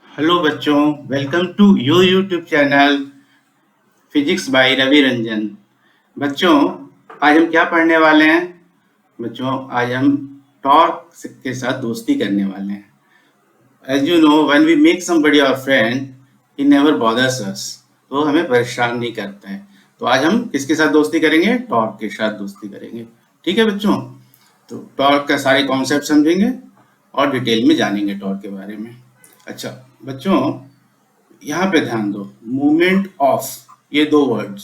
Hello बच्चों, welcome to your YouTube channel physics by Ravi Ranjan. बच्चों, आज हम क्या पढ़ने वाले हैं? बच्चों, आज हम टॉर्क के साथ दोस्ती करने वाले हैं। As you know, when we make somebody our friend, he never bothers us. तो हमें परेशान नहीं करता है। तो आज हम किसके साथ दोस्ती करेंगे? टॉर्क के साथ दोस्ती करेंगे। ठीक है बच्चों? तो टॉर्क का सारे कॉन्सेप्ट समझेंगे और डिटेल में जानेंगे टॉर्क के बारे में। अच्छा बच्चों, यहाँ पे ध्यान दो, मूवमेंट ऑफ, ये दो वर्ड्स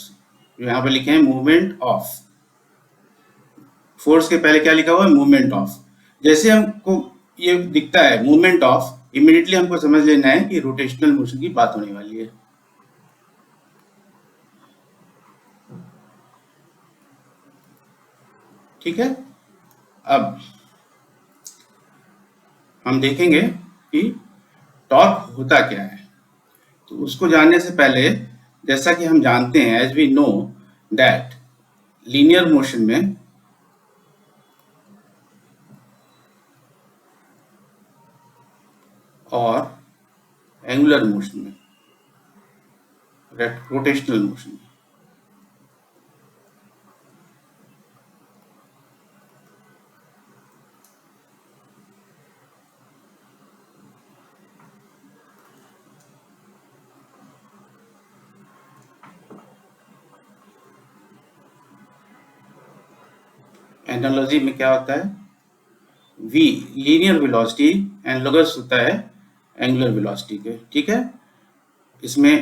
जो यहाँ पे लिखे हैं, मूवमेंट ऑफ। फोर्स के पहले क्या लिखा हुआ है? Movement of. जैसे हमको ये दिखता है मूवमेंट ऑफ, इमिडिएटली हमको समझ लेना है कि रोटेशनल मोशन की बात होने वाली है। ठीक है, अब हम देखेंगे कि टॉर्क होता क्या है। तो उसको जानने से पहले, जैसा कि हम जानते हैं, as we know that linear motion में और एंगुलर मोशन में, रोटेशनल मोशन में, एनालॉजी में क्या होता है? v लीनियर वेलोसिटी, एनालॉगस होता है एंगुलर वेलोसिटी के। ठीक है, इसमें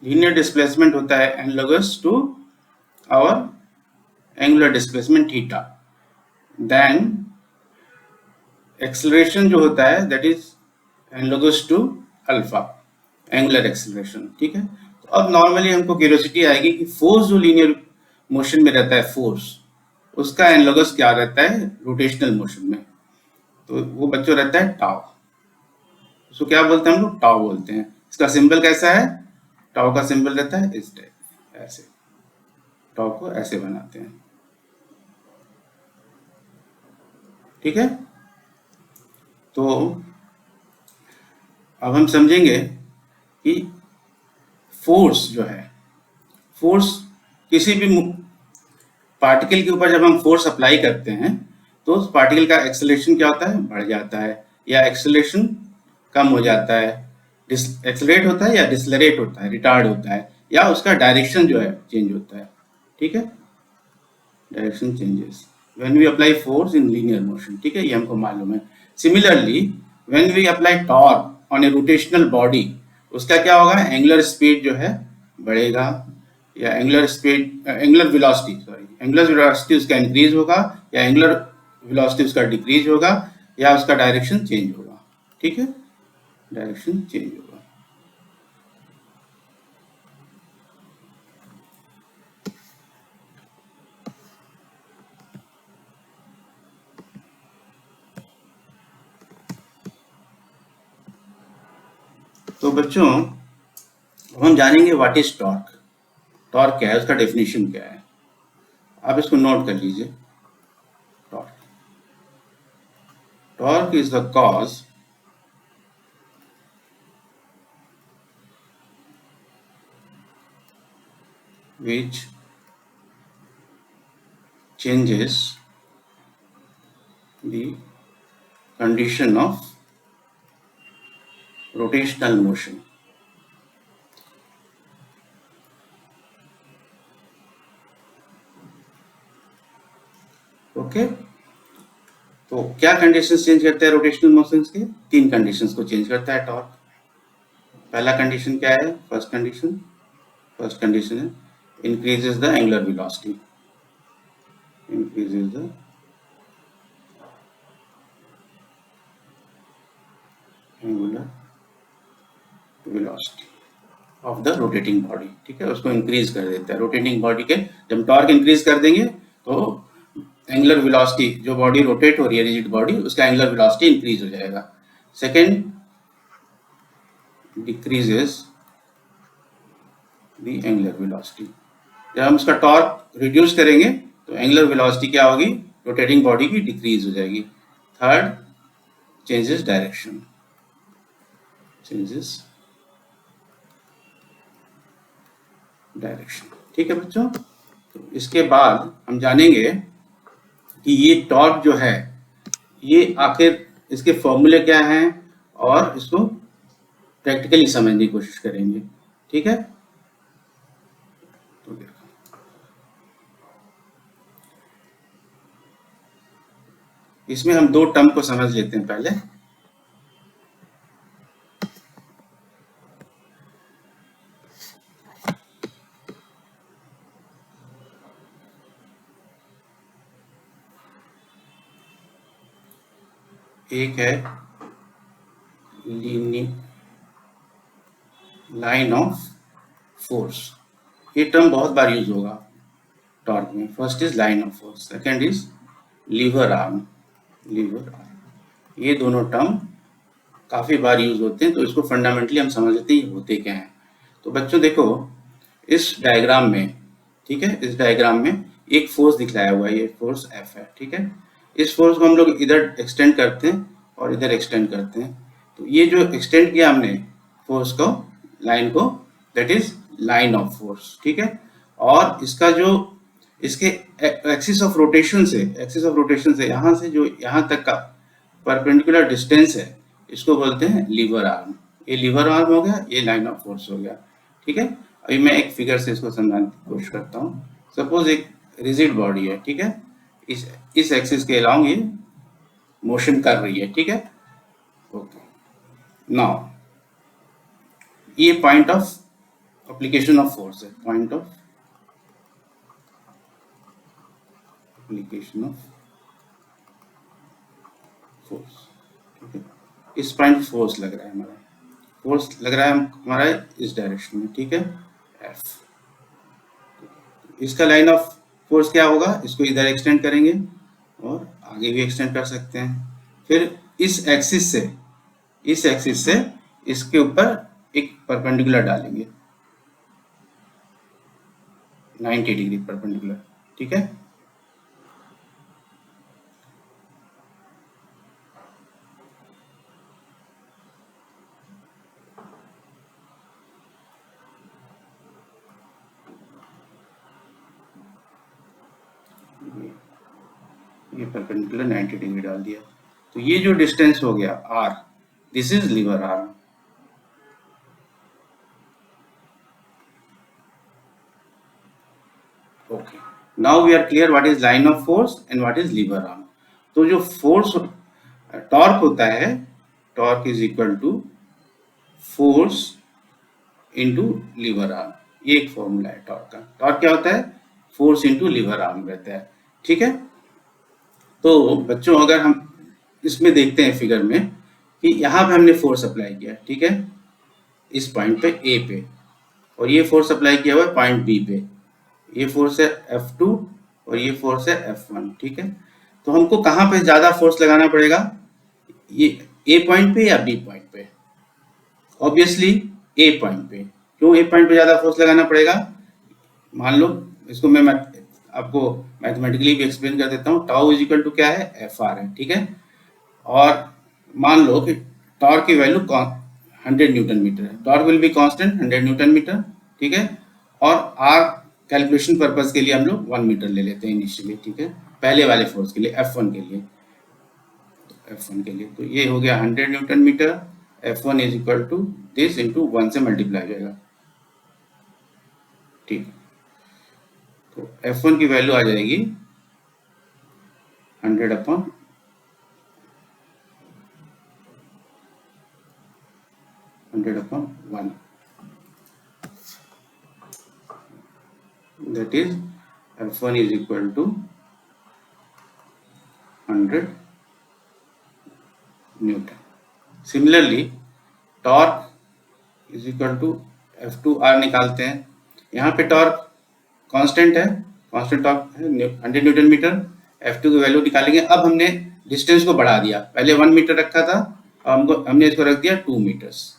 लीनियर डिस्प्लेसमेंट होता है analogous to our angular displacement theta. Then acceleration जो होता है that is analogous to alpha, angular acceleration. ठीक है, तो अब नॉर्मली हमको क्यूरियोसिटी आएगी कि फोर्स जो लीनियर मोशन में रहता है, फोर्स उसका एनालॉगस क्या रहता है रोटेशनल मोशन में? तो वो बच्चों रहता है टाउ। उसको क्या बोलते हैं हम लोग? टाउ बोलते हैं। इसका सिंबल कैसा है? टाउ का सिंबल रहता है इस टाइप, ऐसे। टाउ को ऐसे बनाते हैं। ठीक है, तो अब हम समझेंगे कि फोर्स जो है, फोर्स किसी भी पार्टिकल के ऊपर जब हम फोर्स अप्लाई करते हैं तो उस पार्टिकल का एक्सेलरेशन क्या होता है? बढ़ जाता है, या एक्सेलरेशन कम हो जाता है, एक्सेलरेट होता है या डिसलरेट होता है, रिटार्ड होता है, या उसका डायरेक्शन जो है चेंज होता है। ठीक है, direction changes when we apply force in linear motion. ठीक है, ये हमको मालूम है। Similarly when we apply torque on a rotational body, उसका क्या होगा? एंगुलर स्पीड जो है बढ़ेगा, या angular speed, angular velocity, sorry, angular velocity उसका इंक्रीज होगा, या एंगुलर वेलोसिटी उसका डिक्रीज होगा, या उसका डायरेक्शन चेंज होगा। ठीक है, डायरेक्शन चेंज होगा। तो बच्चों, अब हम जानेंगे व्हाट इज टॉर्क। टॉर्क क्या है, उसका डेफिनेशन क्या है, आप इसको नोट कर लीजिए। Torque, torque is the cause which changes the condition of rotational motion। Okay, तो क्या कंडीशंस चेंज करता है रोटेशनल मोशंस के? तीन कंडीशंस को चेंज करता है टॉर्क। पहला कंडीशन क्या है? फर्स्ट कंडीशन है increases the angular velocity, increases the angular velocity of the rotating body. ठीक है, उसको इंक्रीज कर देता है रोटेटिंग बॉडी के। जब टॉर्क इंक्रीज कर देंगे तो एंगुलर वेलोसिटी, जो बॉडी रोटेट हो रही है, रिजिड बॉडी, उसका एंगुलर वेलोसिटी इंक्रीज हो जाएगा। Second, decreases the angular velocity. जब हम उसका टॉर्क रिड्यूस करेंगे तो एंगुलर वेलोसिटी क्या होगी? रोटेटिंग बॉडी की डिक्रीज हो जाएगी। Third, changes direction. Changes direction. ठीक है बच्चों, तो इसके बाद हम जानेंगे कि ये टॉर्क जो है ये आखिर इसके फॉर्मूले क्या हैं और इसको प्रैक्टिकली समझने की कोशिश करेंगे। ठीक है, तो इसमें हम दो टर्म को समझ लेते हैं पहले। एक है लाइन ऑफ फोर्स, ये टर्म बहुत बार यूज होगा टॉर्क में। First is line of force, second is lever arm. ये दोनों टर्म काफी बार यूज होते हैं, तो इसको फंडामेंटली हम समझ लेते हैं होते क्या हैं। तो बच्चों देखो इस डायग्राम में, ठीक है, इस डायग्राम में एक फोर्स दिखलाया हुआ है, ये फोर्स F है। ठीक है, इस फोर्स को हम लोग इधर एक्सटेंड करते हैं और इधर एक्सटेंड करते हैं। तो ये जो एक्सटेंड किया हमने फोर्स को, लाइन को, that is line of force. ठीक है, और इसका जो इसके एक्सिस ऑफ रोटेशन से यहाँ से जो यहाँ तक का परपेंडिकुलर डिस्टेंस है, इसको बोलते हैं लीवर आर्म। ये लीवर आर्म हो गया, ये लाइन ऑफ फोर्स हो गया। ठीक है, अभी मैं एक फिगर से इसको समझाने की कोशिश करता हूँ। सपोज एक रिजिड बॉडी है, ठीक है, इस एक्सिस के अलोंग ये मोशन कर रही है। ठीक है, ओके, नाउ ये point of application of force है, point of application of force. ठीक है, इस पॉइंट फोर्स लग रहा है हमारा, फोर्स लग रहा है हमारा इस डायरेक्शन में। ठीक है, एफ। इसका लाइन ऑफ फोर्स क्या होगा, इसको इधर एक्सटेंड करेंगे और आगे भी एक्सटेंड कर सकते हैं। फिर इस एक्सिस से इसके ऊपर एक परपेंडिकुलर डालेंगे 90 डिग्री परपेंडिकुलर। ठीक है, ये परपेंडिकुलर 90 डिग्री डाल दिया। तो ये जो डिस्टेंस हो गया r, this is lever arm. Okay, now we are clear what is line of force and what is lever arm. तो जो फोर्स टॉर्क होता है, torque is equal to force into lever arm. ये एक formula है torque का। Torque क्या होता है, फोर्स इनटू लीवर आर्म रहता है। ठीक है, तो बच्चों अगर हम इसमें देखते हैं फिगर में कि यहाँ पे हमने फोर्स अप्लाई किया, ठीक है, इस पॉइंट पे ए पे, और ये फोर्स अप्लाई किया हुआ है पॉइंट बी पे। ये फोर्स है F2 और ये फोर्स है F1। ठीक है, तो हमको कहाँ पे ज्यादा फोर्स लगाना पड़ेगा, ये ए पॉइंट पे या बी पॉइंट पे? ऑब्वियसली ए पॉइंट पे। क्यों ए पॉइंट पे ज्यादा फोर्स लगाना पड़ेगा? मान लो इसको मैं आपको मैथमेटिकली भी एक्सप्लेन कर देता हूँ। टाउ इज इक्वल टू क्या है, एफ आर है। ठीक है, और मान लो कि टॉर्क की वैल्यू 100 न्यूटन मीटर है, torque will be constant 100 newton meter. ठीक है, और आर कैलकुलेशन पर्पज के लिए हम लोग 1 मीटर ले लेते हैं इनिशियली। ठीक है, पहले वाले फोर्स के लिए, F1 के लिए, तो ये हो गया 100 newton meter. F1 is equal to this into 1 से मल्टीप्लाई हो जाएगा। ठीक है, तो F1 की वैल्यू आ जाएगी 100 upon 100/1, that is F1 is equal to 100 newton. Similarly torque is equal to F2R निकालते हैं। यहाँ पे टॉर्क कांस्टेंट है, कांस्टेंट टॉर्क है 100 न्यूटन मीटर। F2 की वैल्यू निकालेंगे। अब हमने डिस्टेंस को बढ़ा दिया, पहले 1 मीटर रखा था, अब हमने इसको रख दिया 2 मीटर्स।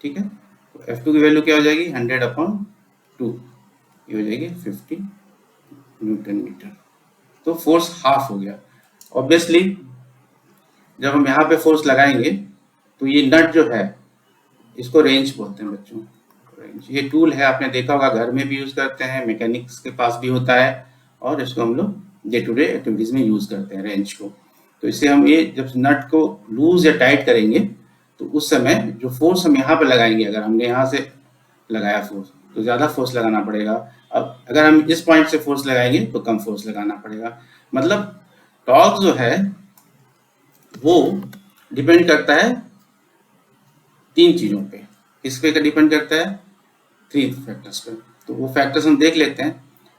ठीक है, तो F2 की वैल्यू क्या हो जाएगी, 100/2, ये हो जाएगी 50 न्यूटन मीटर। तो फोर्स हाफ हो गया। ऑब्वियसली जब हम यहाँ पे फोर्स लगाएंगे तो ये नट जो है इसको रेंज बोलते हैं बच्चों, रेंज। ये टूल है, आपने देखा होगा, घर में भी यूज करते हैं, मैकेनिक्स के पास भी होता है, और इसको हम लोग डे टू डे एक्टिविटीज में यूज करते हैं रेंज को। तो इससे हम ये जब नट को लूज या टाइट करेंगे तो उस समय जो फोर्स हम यहाँ पे लगाएंगे, अगर हमने यहाँ से लगाया फोर्स तो ज़्यादा फोर्स लगाना पड़ेगा। अब अगर हम इस पॉइंट से फोर्स लगाएंगे तो कम फोर्स लगाना पड़ेगा। मतलब टॉर्क जो है वो डिपेंड करता है 3 चीज़ों पे। किस पे का डिपेंड करता है? 3 फैक्टर्स पे। तो वो फैक्टर्स हम देख लेते हैं।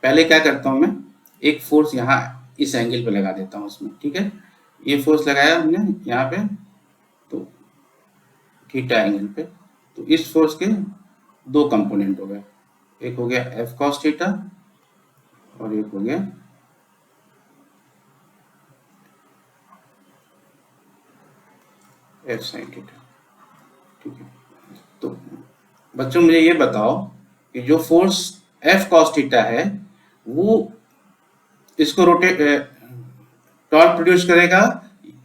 पहले क्या करता हूँ मैं, एक फोर्स यहाँ इस एंगल पे लगा देता हूँ उसमें, ठीक है। ये फोर्स लगाया हमने यहाँ पे, तो थीटा एंगल पे। तो इस फोर्स के 2 कंपोनेंट हो गए, एक हो गया एफ कॉस थीटा और एक हो गया एफ साइन थीटा, ठीक है। तो बच्चों मुझे ये बताओ कि जो फोर्स एफ कॉस थीटा है वो इसको रोटेट टॉर्क प्रोड्यूस करेगा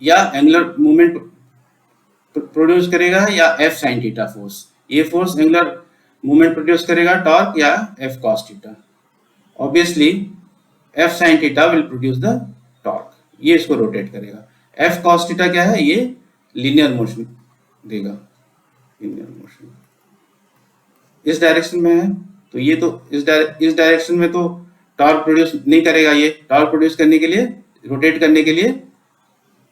या एंगुलर मूवमेंट प्रोड्यूस करेगा, या एफ साइन थीटा फोर्स? ये फोर्स एंगुलर मूवमेंट प्रोड्यूस करेगा, टॉर्क, या F cos theta? Obviously F sine theta will produce the torque, ये इसको रोटेट करेगा। एफ कॉस थीटा क्या है? ये लीनियर मोशन देगा, लीनियर मोशन इस डायरेक्शन में है, तो ये तो इस डायरेक्शन में तो टॉर्क प्रोड्यूस नहीं करेगा। ये टॉर्क प्रोड्यूस करने के लिए, रोटेट करने के लिए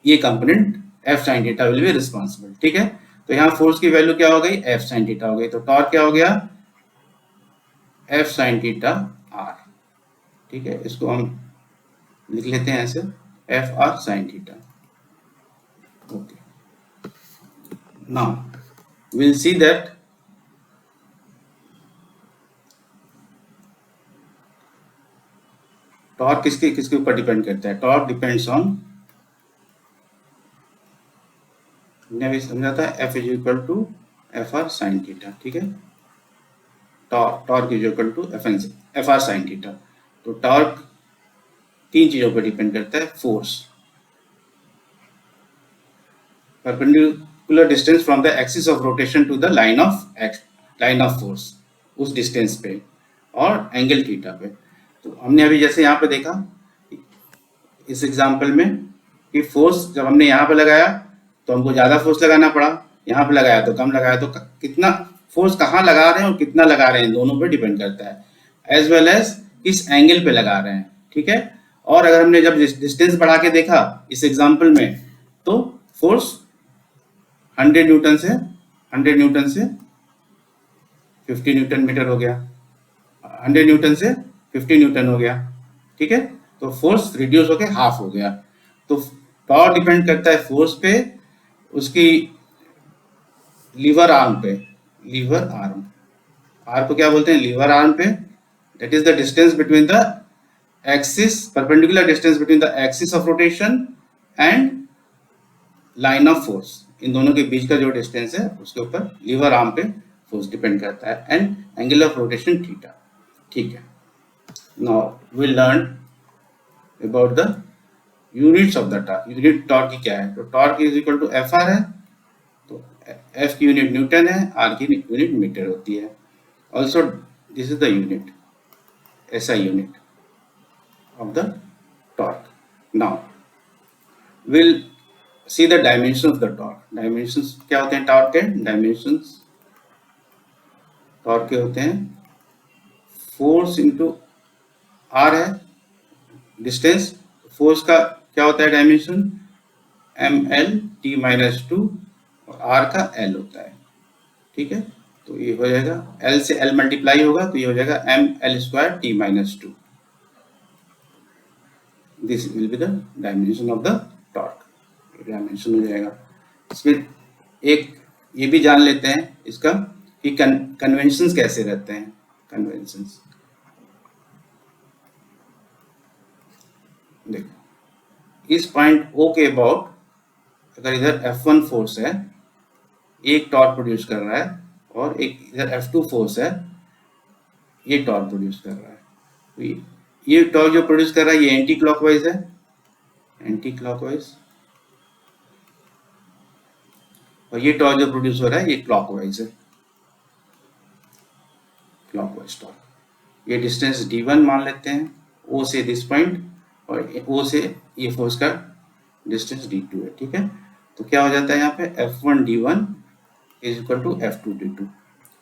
ये component F sine theta will be responsible, ठीक है। तो यहाँ फोर्स की वैल्यू क्या हो गई? एफ साइन थीटा हो गई। तो टॉर्क क्या हो गया? एफ साइन थीटा आर, ठीक है। इसको हम लिख लेते हैं ऐसे, F R sine theta. Okay, now we'll see that torque किसके किसके ऊपर डिपेंड करता है? टॉर्क डिपेंड्स ऑन, हमने अभी समझा था, F is equal to F R sine theta, ठीक है। Torque is equal to F R sine theta. तो टॉर्क 3 चीजों पर डिपेंड करता है। Force, perpendicular distance from the axis of rotation to the line of force, उस distance पे, और एंगल थीटा पे। तो हमने अभी जैसे यहाँ पे देखा इस एग्जांपल में कि फोर्स जब हमने यहाँ पे लगाया तो हमको ज़्यादा फोर्स लगाना पड़ा, यहाँ पे लगाया तो कम लगाया। तो कितना फोर्स कहाँ लगा रहे हैं और कितना लगा रहे हैं, दोनों पे डिपेंड करता है, एज वेल एज किस एंगल पे लगा रहे हैं, ठीक है। और अगर हमने जब डिस्टेंस बढ़ा के देखा इस एग्जाम्पल में, तो फोर्स 100 न्यूटन से 50 न्यूटन मीटर हो गया, 100 न्यूटन से 50 न्यूटन हो गया, ठीक है। तो फोर्स रिड्यूस होके हाफ हो गया। तो पावर डिपेंड करता है फोर्स पे, उसकी लीवर आर्म पे, लीवर आर्म, आर को क्या बोलते हैं? लीवर आर्म पे। That is the distance between the axis, perpendicular distance between the axis of rotation and line of force. इन दोनों के बीच का जो डिस्टेंस है उसके ऊपर लीवर आर्म पे फोर्स डिपेंड करता है, and angle of rotation theta, ठीक है। Now we learn about the units of the torque. Unit torque की क्या है? तो torque is equal to F R है, तो एफ की यूनिट न्यूटन है, आर की यूनिट मीटर होती है। Also this is the unit, SI unit of the torque. Now will see the dimension of the torque. Dimensions क्या होते हैं टॉर्क के? डायमेंशंस टॉर्क के होते हैं फोर्स इंटू आर है डिस्टेंस, फोर्स का क्या होता है dimension? M L T minus 2, और आर का एल होता है, ठीक है। तो ये हो जाएगा, एल से एल मल्टीप्लाई होगा तो ये हो जाएगा M L square T minus 2। This will be the dimension of the torque, dimension हो जाएगा। इसमें एक ये भी जान लेते हैं इसका कि कन्वेंशंस कैसे रहते हैं। कन्वेंशंस देखो, इस पॉइंट O के अबाउट अगर इधर F1 फोर्स है, एक टॉर्क प्रोड्यूस कर रहा है, और एक इधर F2 फोर्स है, ये टॉर्क प्रोड्यूस कर रहा है। तो ये टॉर्क जो प्रोड्यूस कर रहा है ये एंटी क्लॉकवाइज है, एंटी क्लॉकवाइज, और ये टॉर्क जो प्रोड्यूस हो रहा है ये क्लॉकवाइज है, क्लॉकवाइज टॉर्क। ये डिस्टेंस d1 मान लेते हैं, O से दिस पॉइंट, और O से ये फोर्स का डिस्टेंस d2 है। ठीक है, तो क्या हो जाता है यहाँ पे F1 d1 is equal to F2 d2।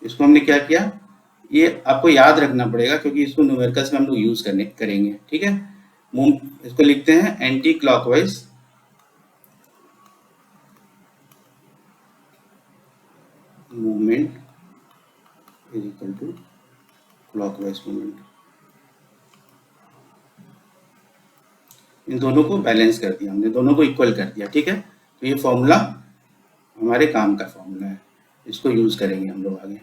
इसको हमने क्या किया, ये आपको याद रखना पड़ेगा क्योंकि इसको न्यूमेरिकल्स में हम लोग यूज करेंगे। ठीक है, इसको लिखते हैं anti clockwise movement is equal to clockwise movement. इन दोनों को बैलेंस कर दिया हमने, दोनों को इक्वल कर दिया। ठीक है, तो ये फॉर्मूला हमारे काम का फॉर्मूला है, इसको यूज करेंगे हम लोग आगे।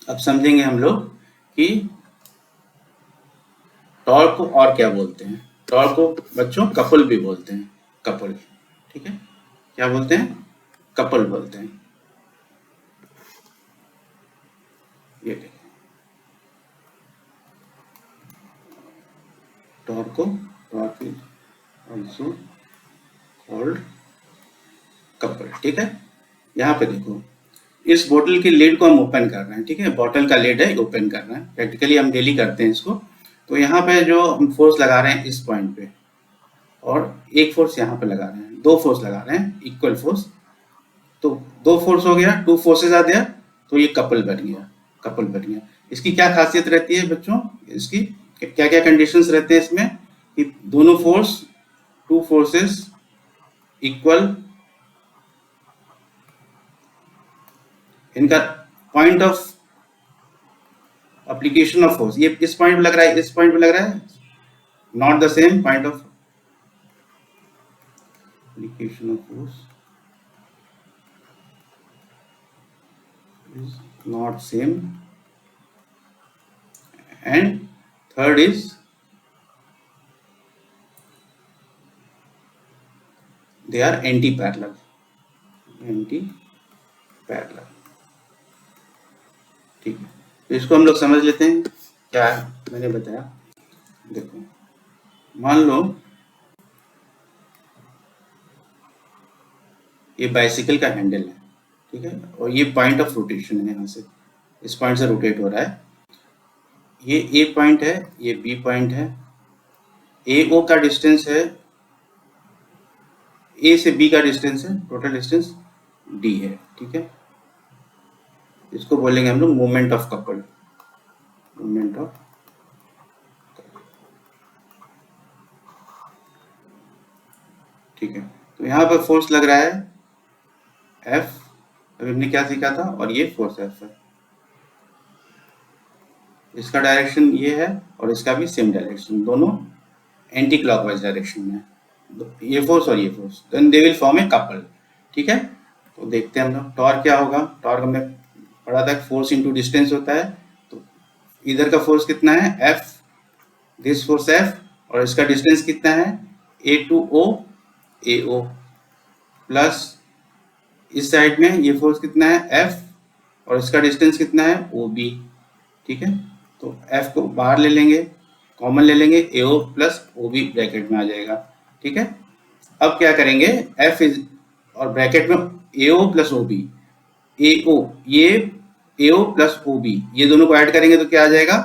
अब समझेंगे हम लोग कि टॉर्क को और क्या बोलते हैं। टॉर्क को बच्चों कपल भी बोलते हैं, कपल। ठीक है, क्या बोलते हैं, कपल बोलते हैं। ये देखें, torque is also called couple. ठीक है, यहाँ पे देखो, इस बोतल की लिड को हम ओपन कर रहे हैं। ठीक है, बोतल का लिड है, ओपन कर रहे हैं, प्रैक्टिकली हम डेली करते हैं इसको। तो यहाँ पे जो हम फोर्स लगा रहे हैं इस पॉइंट पे, और एक फोर्स यहाँ पे लगा रहे हैं, दो फोर्स लगा रहे हैं, इक्वल फोर्स। तो दो फोर्स हो गया, टू फोर्सेस आ गया, तो ये कपल बन गया, कपल बन गया। इसकी क्या खासियत रहती है बच्चों, इसकी क्या क्या कंडीशंस रहते हैं इसमें, कि दोनों फोर्स, टू फोर्सेस इक्वल, इनका point of application of force, ये इस पॉइंट पे लग रहा है, इस पॉइंट पे लग रहा है, not the same point of application of force is not same, and third is they are anti-parallel, anti-parallel। ठीक है, तो इसको हम लोग समझ लेते हैं क्या मैंने बताया। देखो, मान लो ये बाइसिकल का हैंडल है। ठीक है, और ये पॉइंट ऑफ रोटेशन है, यहाँ से इस पॉइंट से रोटेट हो रहा है। ये ए पॉइंट है, ये बी पॉइंट है, ए ओ का डिस्टेंस है, ए से बी का डिस्टेंस है, टोटल डिस्टेंस डी है। ठीक है, इसको बोलेंगे हम लोग moment of couple, moment of. ठीक है, तो यहाँ पर फोर्स लग रहा है F, अभी हमने क्या सीखा था, और ये फोर्स F है, इसका डायरेक्शन ये है और इसका भी सेम डायरेक्शन, दोनों एंटी क्लॉकवाइज डायरेक्शन में, ये फोर्स और ये force, then they will form a couple. ठीक है, तो देखते हैं हम लोग टॉर्क क्या होगा। टॉर्क हमने पढ़ा था, फोर्स इंटू डिस्टेंस होता है। तो इधर का फोर्स कितना है F, दिस फोर्स F, और इसका डिस्टेंस कितना है A टू O, AO, प्लस इस साइड में ये फोर्स कितना है F, और इसका डिस्टेंस कितना है OB। ठीक है, तो F को बाहर ले लेंगे, कॉमन ले लेंगे, AO प्लस OB ब्रैकेट में आ जाएगा। ठीक है, अब क्या करेंगे, F इज, और ब्रैकेट में AO प्लस OB, AO, ये AO प्लस OB, ये दोनों को ऐड करेंगे तो क्या आ जाएगा,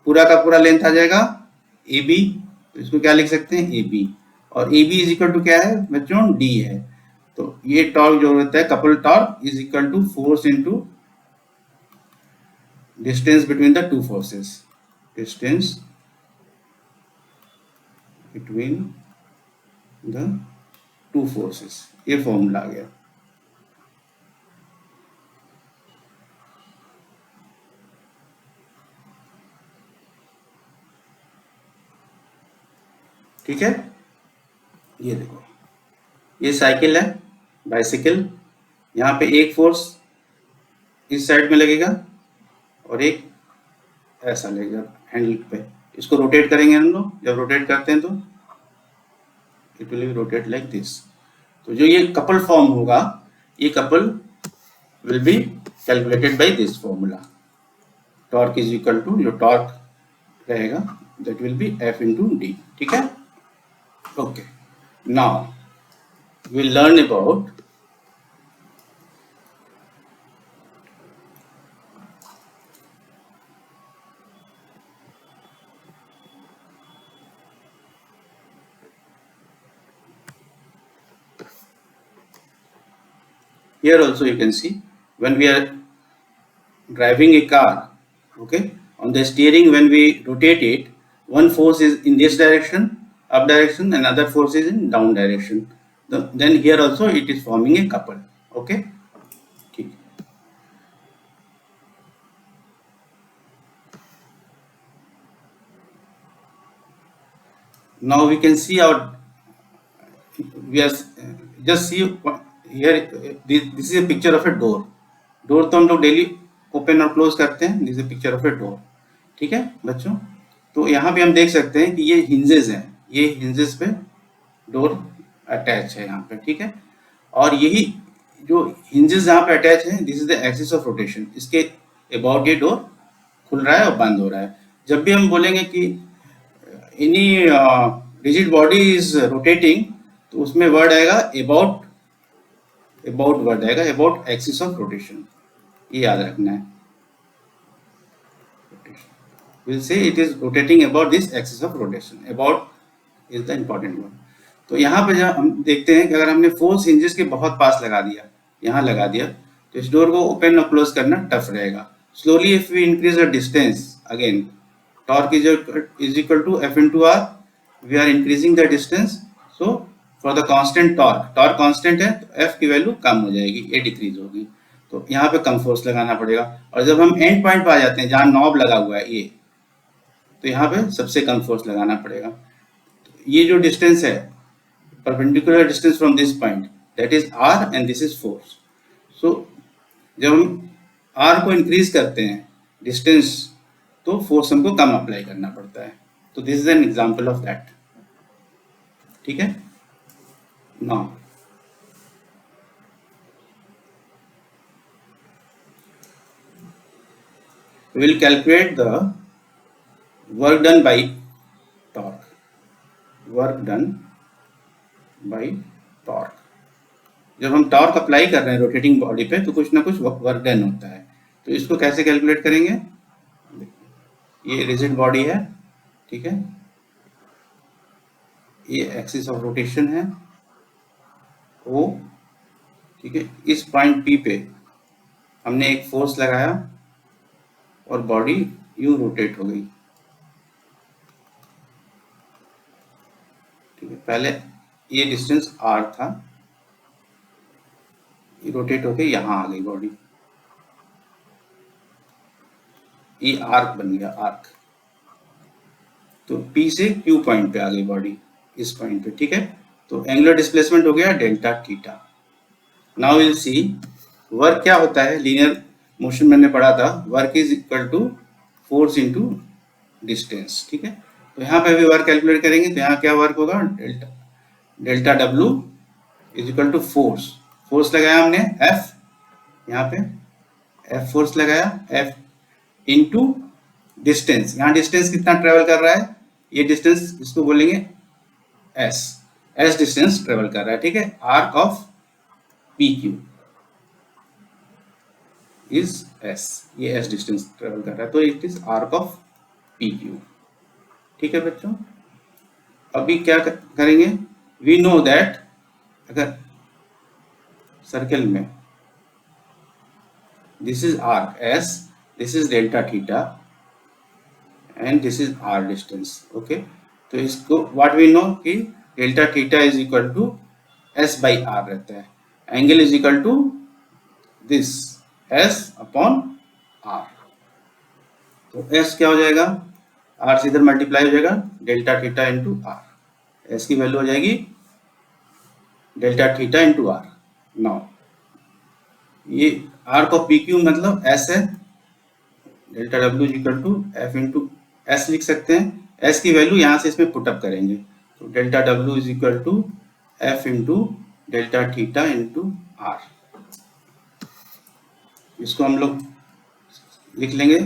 पूरा का पूरा लेंथ आ जाएगा AB। तो इसको क्या लिख सकते हैं, AB, और AB इज इक्वल टू क्या है बच्चों, D है। तो ये टॉर्क जो होता है, couple torque, is equal to force into distance between the two forces, distance between the two forces. ये फॉर्मूला आ गया। ठीक है, ये देखो, ये साइकिल है, बाइसिकल, यहाँ पे एक फोर्स इस साइड में लगेगा और एक ऐसा लगेगा हैंडल पे। इसको रोटेट करेंगे हम लोग, जब रोटेट करते हैं तो it will be rotate like this. तो जो ये कपल फॉर्म होगा, ये couple will be calculated by this formula, torque is equal to, जो टॉर्क रहेगा that will be F into D. ठीक है, okay, now we'll learn about Here also you can see when we are driving a car, okay, on the steering when we rotate it, one force is in this direction, up direction, and other force is in down direction. Then here also it is forming a couple. Okay. ठीक. Now we can see our, we are just see here, this is a picture of a door. Door तो हम लोग daily open और close करते हैं. This is picture of a door. ठीक है बच्चों. तो यहाँ पे हम देख सकते हैं कि ये हिंजेस हैं. ये हिंजेस पे डोर अटैच है यहाँ पे. ठीक है. और यही जो हिंजेस जहाँ पे अटैच है, this is the axis of rotation. इसके अबाउट ये डोर खुल रहा है और बंद हो रहा है. जब भी हम बोलेंगे कि any rigid body is rotating, तो उसमें वर्ड आएगा अबाउट. अबाउट वर्ड आएगा, अबाउट एक्सिस ऑफ रोटेशन. ये याद रखना है. We'll say it is rotating about this axis of rotation. About is the important one. तो यहाँ पे जब हम देखते हैं कि अगर हमने फोर्स हिंजेस के बहुत पास लगा दिया, यहाँ लगा दिया, तो इस डोर को ओपन और क्लोज करना टफ रहेगा. Slowly if we increase the distance, again torque is equal to F into R. We are increasing the distance. So for the constant torque, torque constant है तो एफ की value कम हो जाएगी, ये decrease होगी. तो यहाँ पे कम फोर्स लगाना पड़ेगा. और जब हम एंड पॉइंट पे आ जाते हैं जहाँ नॉब लगा हुआ है ये, तो यहाँ पे सबसे कम फोर्स लगाना पड़ेगा. तो ये जो डिस्टेंस है, perpendicular distance from this point, that is R and this is force. So जब हम आर को इंक्रीज करते हैं डिस्टेंस, तो फोर्स हमको कम अप्लाई करना पड़ता है. तो this is an example of that. ठीक है. Now we will calculate the work done by torque. Work done by torque. जब हम टॉर्क अप्लाई कर रहे हैं रोटेटिंग बॉडी पे, तो कुछ ना कुछ वर्क डन होता है. तो इसको कैसे कैलकुलेट करेंगे? ये रिजिड बॉडी है. ठीक है. ये एक्सिस ऑफ रोटेशन है O. ठीक है. इस पॉइंट P पे हमने एक फोर्स लगाया और बॉडी यूं रोटेट हो गई. ठीक है. पहले ये डिस्टेंस r था, ये रोटेट होके यहां आ गई बॉडी. ये आर्क बन गया, आर्क. तो P से Q पॉइंट पे आ गई बॉडी, इस पॉइंट पे. ठीक है. तो एंगुलर डिस्प्लेसमेंट हो गया delta theta. Now will see work क्या होता है. लीनियर मोशन मैंने पढ़ा था, work is equal to force into distance. ठीक है. तो यहाँ पे भी वर्क कैलकुलेट करेंगे. तो यहाँ क्या वर्क होगा, delta W is equal to force. Force लगाया हमने F, यहाँ पे F फोर्स लगाया, F इनटू डिस्टेंस. यहाँ डिस्टेंस कितना ट्रेवल कर रहा है, ये डिस्टेंस इसको बोलेंगे S. S डिस्टेंस ट्रेवल कर रहा है. ठीक है. Arc of PQ is S. ये S डिस्टेंस ट्रेवल कर रहा है, तो it is arc of PQ. ठीक है बच्चों. अभी क्या करेंगे, वी नो दैट अगर सर्कल में this is arc S, this is delta theta and this is R distance. Okay. तो इसको व्हाट वी नो कि delta theta is equal to S by R रहता है. Angle is equal to this S upon R. तो S क्या हो जाएगा, R से इधर मल्टीप्लाई हो जाएगा, delta theta into R. S की वैल्यू हो जाएगी delta theta into R. Now ये आर्क ऑफ PQ मतलब S है. Delta W is equal to F into S लिख सकते हैं. S की वैल्यू यहाँ से इसमें पुटअप करेंगे. तो delta W is equal to F into delta theta into R. इसको हम लोग लिख लेंगे.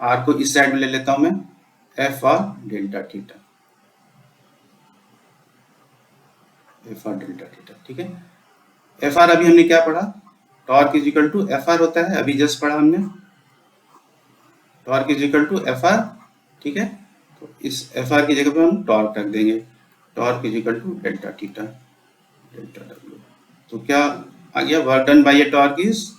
R को इस साइड में ले लेता हूं मैं, F R delta theta, F R delta theta. ठीक है. F R अभी हमने क्या पढ़ा, torque is equal to F R होता है. अभी जस्ट पढ़ा हमने, torque is equal to F R. ठीक है. तो इस F R की जगह पे हम टॉर्क रख देंगे. Torque is equal to delta theta delta W. तो क्या आ गया work done by a torque is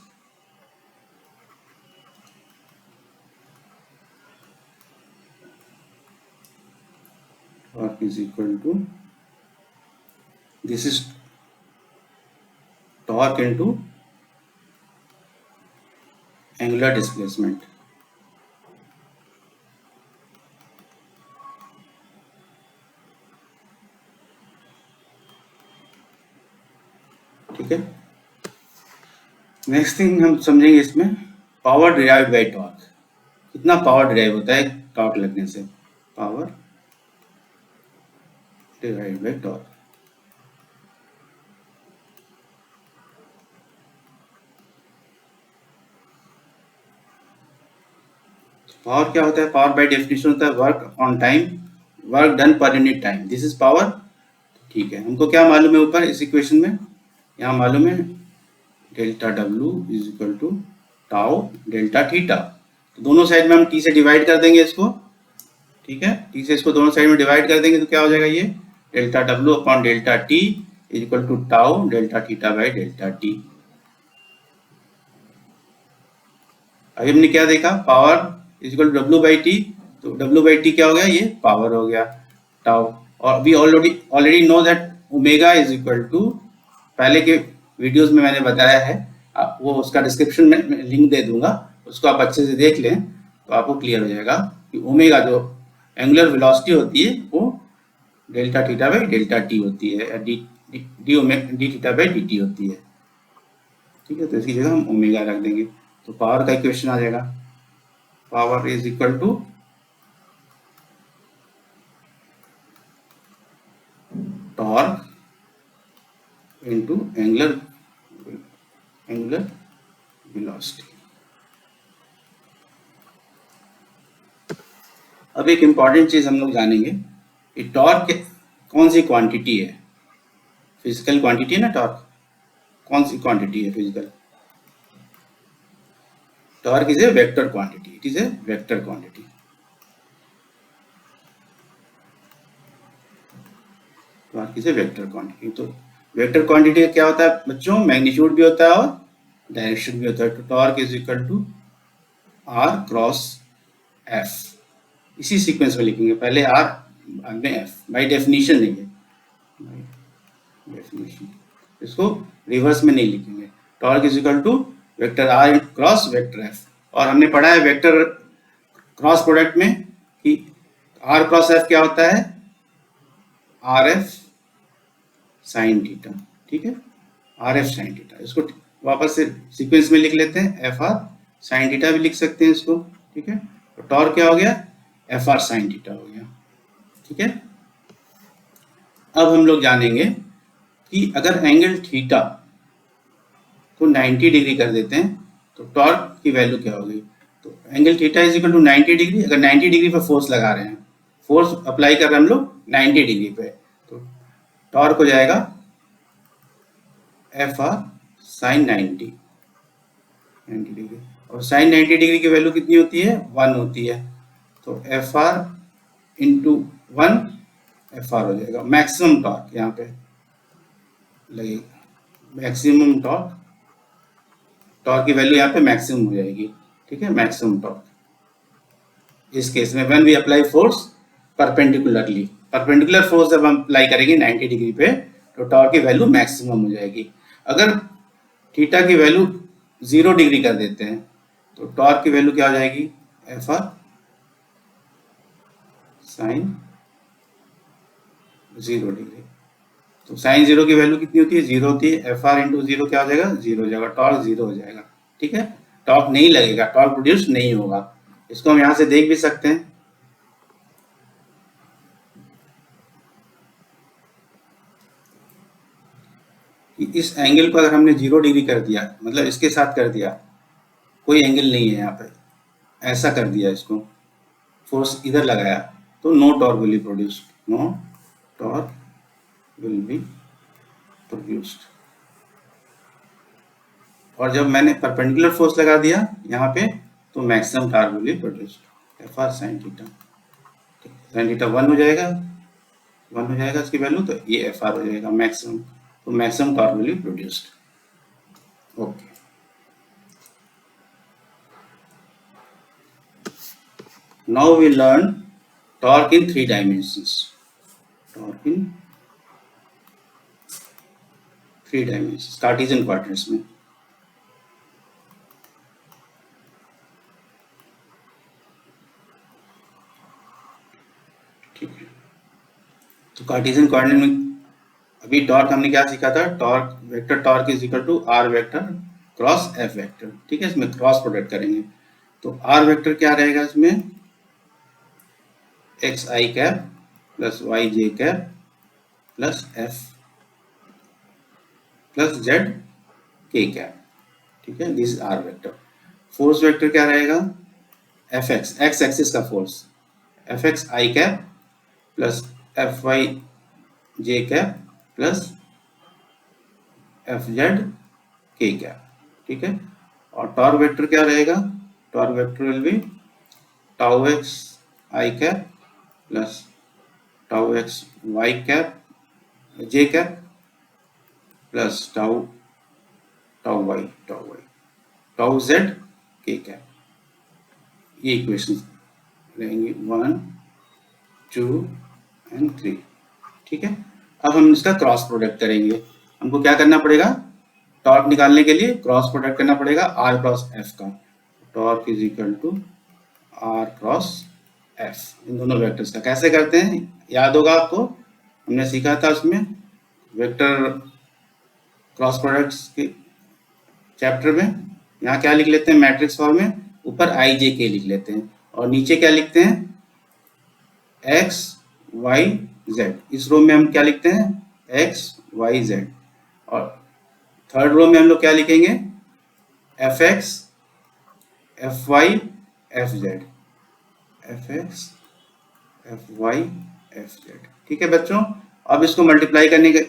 equal to this is torque into angular displacement. ठीक है, नेक्स्ट थिंग हम समझेंगे इसमें पावर डिराइव्ड बाय टॉर्क। कितना पावर डिराइव होता है टॉर्क लगने से, power derived by torque. Power क्या होता है, पावर बाय डेफिनेशन होता है work on time, work done per unit time, this is power. ठीक है, हमको क्या मालूम है ऊपर इस इक्वेशन में, यहाँ मालूम है delta W is equal to tau delta theta. तो दोनों साइड में हम टी से डिवाइड कर देंगे इसको। ठीक है, टी से इसको दोनों साइड में डिवाइड कर देंगे तो क्या हो जाएगा, ये delta W upon delta T is equal to tau delta theta by delta T. अभी हमने क्या देखा, power is equal to W by T, तो डब्ल्यू बाई टी क्या हो गया, ये पावर हो गया टाउ। और we already know that omega is equal to, पहले के वीडियोस में मैंने बताया है, वो उसका डिस्क्रिप्शन में लिंक दे दूंगा, उसको आप अच्छे से देख लें तो आपको क्लियर हो जाएगा कि ओमेगा जो एंगुलर वेलोसिटी होती है वो delta theta by delta T होती है, D theta by D T होती है। ठीक है, तो इसकी जगह हम ओमेगा रख देंगे तो पावर का इक्वेशन आ जाएगा, power is equal to torque into angular velocity. अब एक इंपॉर्टेंट चीज हम लोग जानेंगे कि टॉर्क कौन सी क्वांटिटी है, फिजिकल क्वांटिटी है ना टॉर्क, कौन सी क्वांटिटी है physical, torque is a vector quantity, it is a vector quantity. Torque is a vector quantity, तो वेक्टर क्वांटिटी क्या होता है बच्चों, मैग्नीट्यूड भी होता है और डायरेक्शन भी होता है। तो torque is equal to R cross F, इसी सीक्वेंस में लिखेंगे, पहले आर बाद में एफ, बाई डेफिनेशन नहीं है, डेफिनेशन इसको रिवर्स में नहीं लिखेंगे। Torque is equal to vector R cross vector F, और हमने पढ़ा है वेक्टर क्रॉस प्रोडक्ट में कि आर क्रॉस एफ क्या होता है, आर एफ साइन थीटा। ठीक है, आर एफ साइन थीटा, इसको वापस से सीक्वेंस में लिख लेते हैं, एफ आर साइन थीटा भी लिख सकते हैं इसको। ठीक है, तो टॉर्क क्या हो गया, एफ आर साइन थीटा हो गया। ठीक है, अब हम लोग जानेंगे कि अगर एंगल थीटा को 90 डिग्री कर देते हैं तो टॉर्क की वैल्यू क्या होगी। तो angle theta is equal to 90 degree, अगर 90 डिग्री पर फोर्स लगा रहे हैं, फोर्स अप्लाई कर रहे हैं हम लोग 90 डिग्री पे, तो टॉर्क हो जाएगा एफ आर साइन 90 डिग्री, और साइन 90 डिग्री की वैल्यू कितनी होती है, 1 होती है, तो F R into 1 F R हो जाएगा। मैक्सिमम टॉर्क यहाँ पे लगेगा, मैक्सिमम टॉर्क, टॉर्क की वैल्यू यहाँ पे मैक्सिमम हो जाएगी। ठीक है, मैक्सिमम टॉर्क इस केस में when we apply force perpendicularly, perpendicular force जब हम अप्लाई करेंगे 90 डिग्री पे तो टॉर्क की वैल्यू मैक्सिमम हो जाएगी। अगर थीटा की वैल्यू 0 डिग्री कर देते हैं तो टॉर्क की वैल्यू क्या हो जाएगी, एफ आर साइन 0 डिग्री। तो साइन 0 की वैल्यू कितनी होती है, 0 होती है, एफ आर इंटू 0 क्या हो जाएगा, 0 हो जाएगा, टॉर्क 0 हो जाएगा। ठीक है, टॉर्क नहीं लगेगा, टॉर्क प्रोड्यूस नहीं होगा। इसको हम यहां से देख भी सकते हैं, कि इस एंगल को अगर हमने 0 डिग्री कर दिया, मतलब इसके साथ कर दिया, कोई एंगल नहीं है यहाँ पे, ऐसा कर दिया इसको, फोर्स इधर लगाया, तो no torque will be produced, no torque will be produced. और जब मैंने परपेंडिकुलर फोर्स लगा दिया यहाँ पे तो maximum torque will be produced, F R sine theta. Sine theta 1 हो जाएगा, 1 हो जाएगा इसकी वैल्यू, तो ये एफ आर हो जाएगा मैक्सिमम, तो maximum torque will be produced. Okay, now we learn torque in 3 dimensions. Torque in 3 dimensions Cartesian coordinates में। ठीक है, तो कार्टेशियन कोऑर्डिनेट में अभी टॉर्क हमने क्या सीखा था, torque vector torque is equal to R vector cross F vector. ठीक है, इसमें क्रॉस प्रोडक्ट करेंगे तो आर वेक्टर क्या रहेगा, इसमें एक्स आई कैप प्लस वाई जे cap plus f plus z के कैप। ठीक है, this is R vector. Force vector क्या रहेगा, एफ एक्स, एक्स एक्सिस का फोर्स, एफ एक्स आई कैप प्लस एफ वाई जे कैप प्लस एफ जेड के cap. ठीक है, और टॉर्क वेक्टर क्या रहेगा, torque vector will be tau x I cap plus tau x y cap j cap plus tau tau Y tau Z के cap. ये equation रहेंगी 1 2 and 3। ठीक है, अब हम इसका क्रॉस प्रोडक्ट करेंगे। हमको क्या करना पड़ेगा, टॉर्क निकालने के लिए क्रॉस प्रोडक्ट करना पड़ेगा आर क्रॉस एफ का। Torque is equal to R cross F, इन दोनों वेक्टर्स का। कैसे करते हैं याद होगा आपको, हमने सीखा था उसमें वेक्टर क्रॉस प्रोडक्ट्स के चैप्टर में। यहाँ क्या लिख लेते हैं मैट्रिक्स फॉर्म में, ऊपर आई जे के लिख लेते हैं और नीचे क्या लिखते हैं एक्स वाई जेड। इस रो में हम क्या लिखते हैं एक्स वाई जेड, और थर्ड रो में हम लोग क्या लिखेंगे F X F Y F Z, F X F Y F Z. ठीक है बच्चों, अब इसको मल्टीप्लाई करने का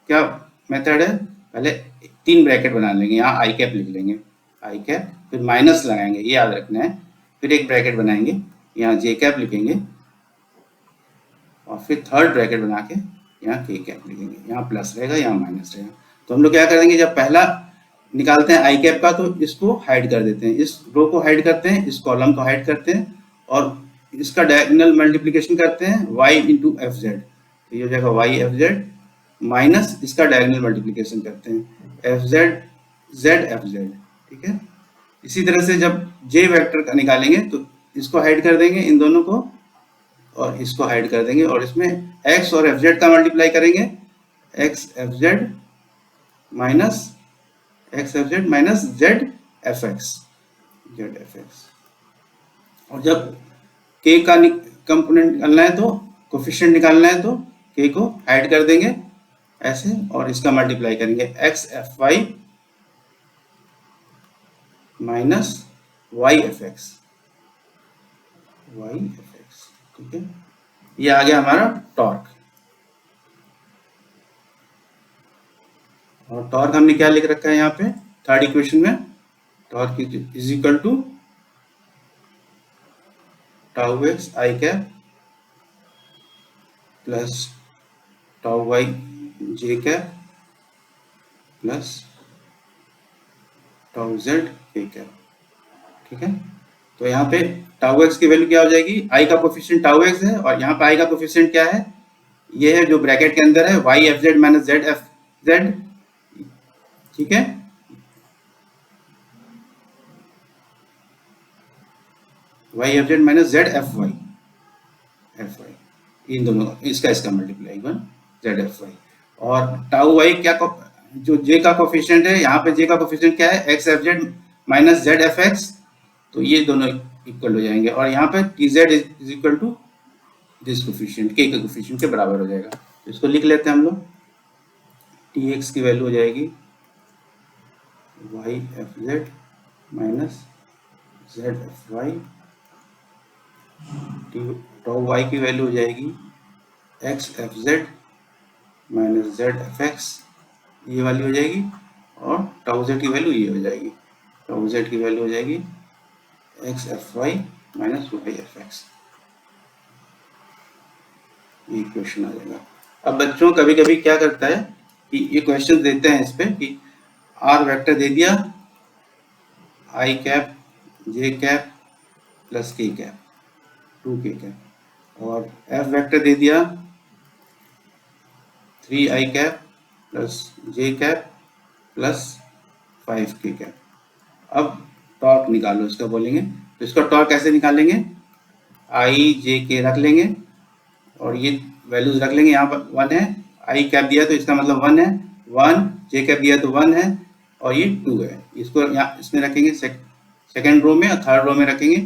क्या मेथड है, पहले 3 ब्रैकेट बना लेंगे, यहाँ आई कैप लिख लेंगे, आई कैप, फिर माइनस लगाएंगे, ये याद रखना है, फिर एक ब्रैकेट बनाएंगे, यहाँ जे कैप लिखेंगे, और फिर थर्ड ब्रैकेट बना के यहाँ के कैप लिखेंगे, यहाँ प्लस रहेगा यहाँ माइनस रहेगा। तो हम लोग क्या करेंगे, जब पहला निकालते हैं आई कैप का तो इसको हाइड कर देते हैं, इस रो को हाइड करते हैं, इस कॉलम को हाइड करते हैं, और इसका डायगोनल मल्टीप्लिकेशन करते हैं y इंटू एफ जेड, तो ये हो जाएगा y एफ जेड माइनस इसका डायगोनल मल्टीप्लिकेशन करते हैं F Z Z F Z. ठीक है, इसी तरह से जब j वेक्टर का निकालेंगे तो इसको हाइड कर देंगे इन दोनों को, और इसको हाइड कर देंगे, और इसमें x और एफ जेड का मल्टीप्लाई करेंगे, x F Z minus x F Z minus Z F x, Z F x. और जब k का कंपोनेंट निकालना है तो कोफिशिएंट निकालना है तो k को हाइड कर देंगे ऐसे, और इसका मल्टीप्लाई करेंगे X F Y minus Y F X, Y F X. ठीक है, ये आ गया हमारा टॉर्क। और टॉर्क हमने क्या लिख रखा है यहाँ पे थर्ड इक्वेशन में, torque is equal to tau x I cap plus tau Y J cap plus tau Z के कैप। ठीक है, तो यहाँ पे टाउ एक्स की वैल्यू क्या हो जाएगी, आई का कोफिशिएंट टाउ एक्स है, और यहाँ पे आई का कोफिशिएंट क्या है, ये है जो ब्रैकेट के अंदर है y F Z minus Z F Z. ठीक है, y F Z minus Z F y, इन दोनों इसका मल्टीप्लाई जेड एफ वाई, और टाउ वाई क्या जो जे का कोफिशिएंट है, यहाँ पे जे का कोफिशिएंट क्या है X F Z minus Z F X, तो ये दोनों इक्वल हो जाएंगे, और यहाँ पे T Z is equal to this coefficient के कोफिशिएंट के बराबर हो जाएगा। तो इसको लिख लेते हैं हम लोग, टी एक्स की वैल्यू हो जाएगी Y F Z minus Z F Y, tau Y की वैल्यू हो जाएगी X F Z minus Z F X, ये वाली हो जाएगी, और टाउ जेड की वैल्यू ये हो जाएगी, टाउ जेड की वैल्यू हो जाएगी X F Y minus Y F X. ये क्वेश्चन आ जाएगा। अब बच्चों कभी कभी क्या करता है कि ये क्वेश्चन देते हैं इस पे कि आर वेक्टर दे दिया आई कैप जे कैप प्लस के कैप 2 के कैप, और एफ वेक्टर दे दिया 3 आई कैप प्लस जे कैप प्लस 5 के कैप। अब टॉर्क निकालो इसका बोलेंगे, तो इसका टॉर्क कैसे निकालेंगे, आई जे के रख लेंगे और ये वैल्यूज रख लेंगे। यहाँ पर 1 है, आई कैप दिया तो इसका मतलब 1 है, 1 जे कैप दिया तो 1 है, और ये 2 है। इसको यहाँ इसमें रखेंगे सेकेंड रो में, और थर्ड रो में रखेंगे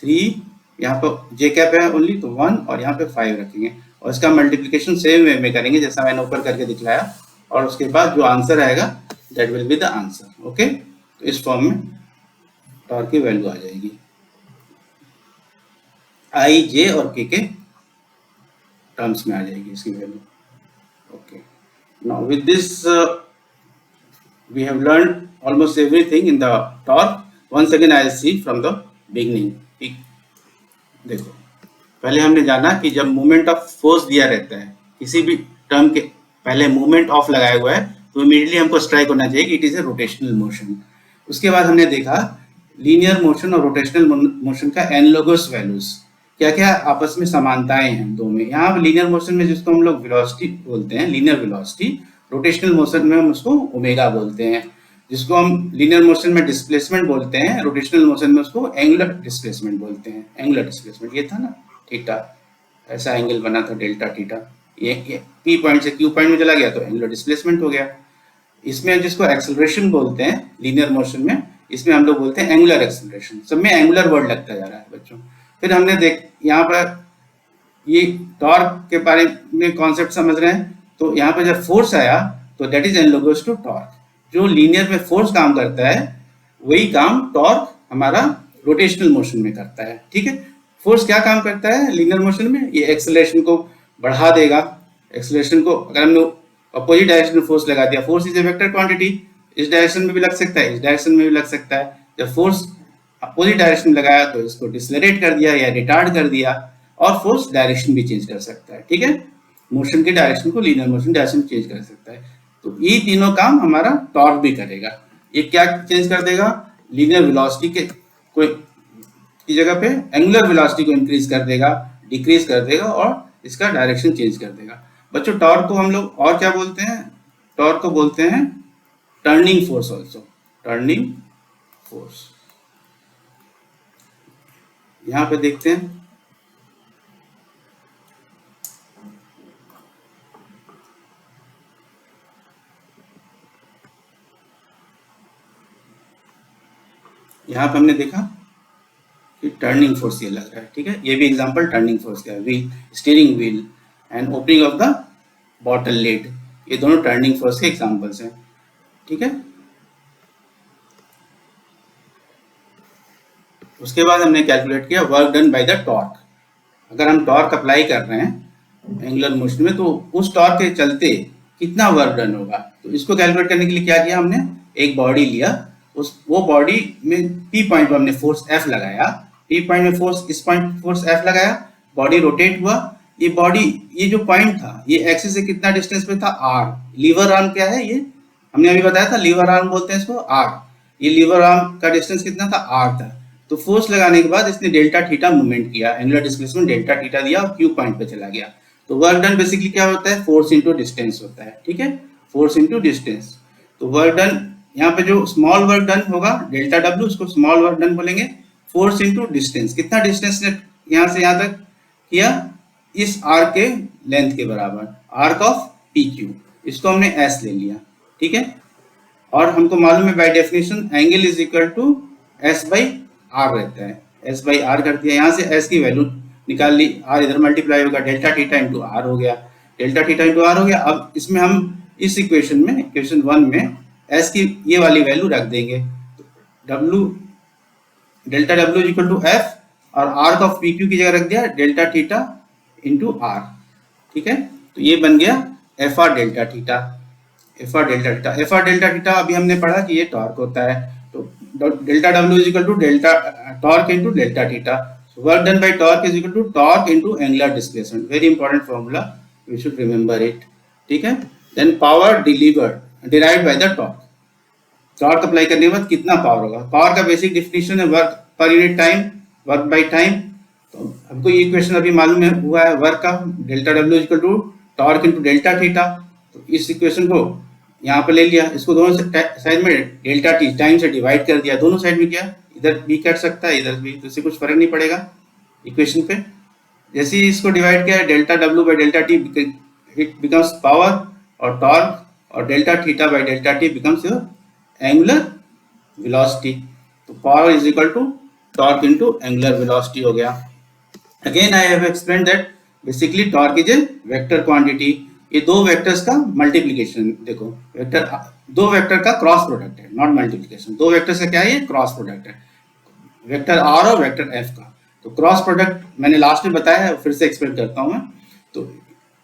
3, यहाँ पर जे कैप है ओनली तो 1, और यहाँ पे 5 रखेंगे, और इसका मल्टीप्लिकेशन सेम वे में करेंगे जैसा मैंने ऊपर करके दिखलाया, और उसके बाद जो आंसर आएगा that will be the answer. Okay, तो इस फॉर्म में टॉर्क की वैल्यू आ जाएगी, आई जे और के टर्म्स में आ जाएगी इसकी value. Okay, now with this we have learned almost everything in the torque. Once again I will see from the beginning. ठीक, देखो पहले हमने जाना कि जब मोमेंट ऑफ फोर्स दिया रहता है किसी भी टर्म के पहले मोमेंट ऑफ लगाया हुआ है तो इमीडिएटली हमको स्ट्राइक होना चाहिए कि it is a rotational motion. उसके बाद हमने देखा लीनियर मोशन और रोटेशनल मोशन का एनालोगस वैल्यूज, क्या क्या आपस में समानताएं हैं दो में। यहाँ लीनियर मोशन में जिसको हम लोग वेलोसिटी बोलते हैं, लीनियर वेलोसिटी, रोटेशनल मोशन में हम उसको ओमेगा बोलते हैं। जिसको हम लीनियर मोशन में डिस्प्लेसमेंट बोलते हैं, रोटेशनल मोशन में उसको एंगुलर डिस्प्लेसमेंट बोलते हैं। एंगुलर डिस्प्लेसमेंट ये था ना, थीटा, ऐसा एंगल बना था डेल्टा थीटा, ये पी पॉइंट से क्यू पॉइंट में चला गया तो एंगुलर डिस्प्लेसमेंट हो गया। इसमें जिसको एक्सेलरेशन बोलते हैं लीनियर मोशन में, इसमें हम लोग बोलते हैं एंगुलर एक्सेलरेशन। सब में एंगुलर वर्ड लगता जा रहा है बच्चों। फिर हमने यहाँ पर ये टॉर्क के बारे में कॉन्सेप्ट समझ रहे हैं, तो यहाँ पर जब फोर्स आया तो that is analogous to torque. जो लीनियर में फोर्स काम करता है वही काम टॉर्क हमारा रोटेशनल मोशन में करता है। ठीक है, फोर्स क्या काम करता है लीनियर मोशन में, ये एक्सेलरेशन को बढ़ा देगा। एक्सेलरेशन को अगर हमने अपोजिट डायरेक्शन में फोर्स लगा दिया, force is a vector quantity, इस डायरेक्शन में भी लग सकता है, इस डायरेक्शन में भी लग सकता है। जब फोर्स अपोजिट डायरेक्शन में लगाया तो इसको डिसलरेट कर दिया या रिटार्ड कर दिया, और फोर्स डायरेक्शन भी चेंज कर सकता है। ठीक है, मोशन की डायरेक्शन को लीनियर मोशन डायरेक्शन चेंज कर सकता है। तो ये तीनों काम हमारा टॉर्क भी करेगा। ये क्या चेंज कर देगा, लीनियर वेलोसिटी के कोई की जगह पे एंगुलर वेलोसिटी को इंक्रीज कर देगा, डिक्रीज कर देगा, और इसका डायरेक्शन चेंज कर देगा। बच्चों टॉर्क को हम लोग और क्या बोलते हैं, टॉर्क को बोलते हैं turning force also, turning force. यहां पे देखते हैं यहाँ पे हमने देखा कि टर्निंग फोर्स ये लग रहा है। ठीक है, ये भी एग्जांपल टर्निंग फोर्स का है, wheel, steering wheel and opening of the bottle lid, ये दोनों टर्निंग फोर्स के एग्जांपल्स हैं। ठीक है, उसके बाद हमने कैलकुलेट किया work done by the torque. अगर हम टॉर्क अप्लाई कर रहे हैं एंगुलर मोशन में तो उस टॉर्क के चलते कितना वर्क डन होगा। तो इसको कैलकुलेट करने के लिए क्या किया हमने, एक बॉडी लिया, वो बॉडी में पी पॉइंट पर हमने फोर्स एफ लगाया, पी पॉइंट में फोर्स, इस पॉइंट फोर्स एफ लगाया, बॉडी रोटेट हुआ। ये बॉडी, ये जो पॉइंट था ये एक्सिस से कितना डिस्टेंस पे था, आर। लीवर आर्म क्या है, ये हमने अभी बताया था, लीवर आर्म बोलते हैं इसको, आर। ये लीवर आर्म का डिस्टेंस कितना था, आर था। तो फोर्स लगाने के बाद इसने डेल्टा थीटा मूवमेंट किया, एंगुलर डिस्प्लेसमेंट डेल्टा थीटा दिया और क्यू पॉइंट पे चला गया। तो वर्क डन बेसिकली क्या होता है, फोर्स इंटू डिस्टेंस होता है। ठीक है, फोर्स इंटू डिस्टेंस। तो वर्क डन यहाँ पे जो स्मॉल वर्क डन होगा डेल्टा डब्ल्यू, उसको स्मॉल वर्क डन बोलेंगे। फोर्स इंटू डिस्टेंस, कितना डिस्टेंस ने यहाँ से यहाँ तक किया, इस आर्क के लेंथ के बराबर, आर्क ऑफ पी क्यू, इसको हमने एस ले लिया। ठीक है, और हमको मालूम है by definition angle is equal to S by R रहता है, एस बाई आर कर दिया। यहाँ से एस की वैल्यू निकाल ली, आर इधर मल्टीप्लाई होगा, डेल्टा थीटा इंटू आर हो गया, डेल्टा थीटा इंटू आर हो गया। अब इसमें हम इस इक्वेशन में, इक्वेशन 1 में एस की ये वाली वैल्यू रख देंगे, W, delta W is equal to F, और आर्क ऑफ पी क्यू की जगह रख दिया डेल्टा थीटा इंटू आर। ठीक है, तो ये बन गया F R delta theta, F R delta theta. F R delta theta अभी हमने पढ़ा कि ये टॉर्क होता है, तो delta W is equal to delta torque into delta theta. Work done by torque is equal to torque into angular displacement, very important formula, we should remember it. ठीक है, then power delivered derived by the torque, torque apply करने के बाद कितना power होगा। Power का basic definition है work पर unit time, work by time. तो हमको ये इक्वेशन अभी मालूम है हुआ है वर्क का, delta W equal to torque into delta theta. तो इस इक्वेशन को यहाँ पे ले लिया, इसको दोनों साइड में डेल्टा टी टाइम से डिवाइड कर दिया, दोनों साइड में किया, इधर भी कट सकता है इधर भी, तो इससे कुछ फर्क नहीं पड़ेगा इक्वेशन पे। जैसे ही इसको डिवाइड किया delta W by delta T it becomes power और टॉर्क, और delta theta by delta T becomes your angular velocity. तो power is equal to torque into angular velocity हो गया। Again I have explained that basically torque is a vector quantity. ये दो vectors का multiplication, देखो vector दो vector का cross product है, नॉट मल्टीप्लिकेशन। दो वेक्टर्स का क्या है, ये क्रॉस प्रोडक्ट है, वेक्टर आर और वेक्टर एफ का। तो क्रॉस प्रोडक्ट मैंने लास्ट में बताया है, फिर से एक्सप्लेन करता हूँ मैं। तो